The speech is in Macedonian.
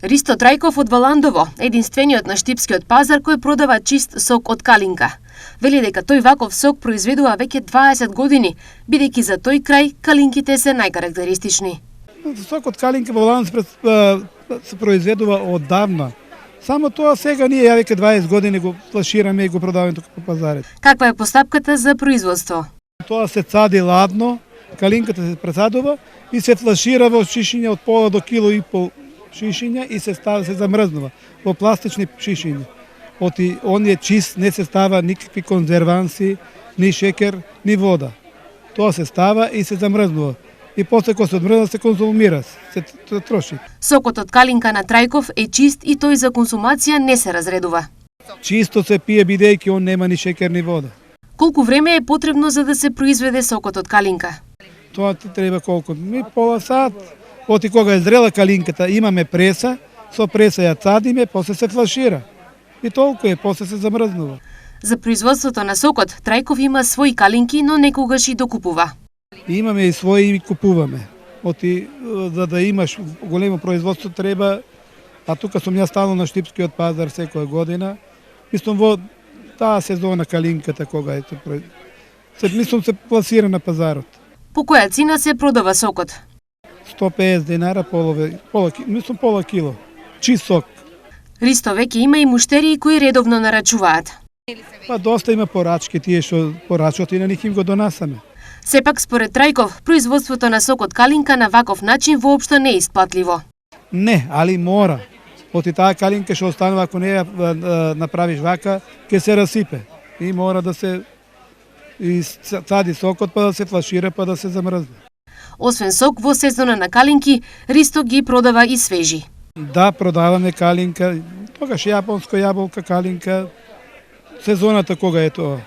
Ристо Трајков од Валандово, единствениот на штипскиот пазар кој продава чист сок од калинка. Вели дека тој ваков сок произведува веќе 20 години, бидејќи за тој крај калинките се најкарактеристични. Сок од калинка во Валандово се произведува оддавна. Само тоа сега ние ја веќе 20 години го флашираме и го продаваме тука по пазарите. Каква е постапката за производство? Тоа се цади ладно, калинката се пресадува и се флашира во шишиња од пола до кило и пол шишиња и се замрзнува во пластични шишиња. Он е чист, не се става никакви конзерванси, ни шекер, ни вода. Тоа се става и се замрзнува. И после кога се одмрзна се конзумира, се троши. Сокот од калинка на Трајков е чист и тој за консумација не се разредува. Чисто се пие бидејќи он нема ни шекер ни вода. Колку време е потребно за да се произведе сокот од калинка? Тоа ти треба колку? Пола сат. Оти кога е зрела калинката, имаме преса, со преса ја цадиме, после се флашира. И толку е, после се замрзнува. За производството на сокот, Трајков има своји калинки, но некогаш и докупува. Имаме и своји и купуваме. За да имаш големо производство треба, а тука сум ја стално на штипскиот пазар секоја година. Мислам во таа сезона калинката кога е мислам се пласира на пазарот. По која цена се продава сокот? 150 динара пола кило. Чист сок. Ристо веќе има и муштерии кои редовно нарачуваат. Доста има порачки, тие што порачуваат и на них им го донасаме. Сепак, според Трајков, производството на сок од калинка на ваков начин воопшто не е исплатливо. Не, али мора. Таа калинка што останува, ако не ја направиш вака, ќе се расипе. И мора да се цади сокот, па да се флашира, па да се замрзне. Освен сок, во сезона на калинки, Ристо ги продава и свежи. Да, продаваме калинка, тогаш јапонска јаболка, калинка, сезоната кога е тоа.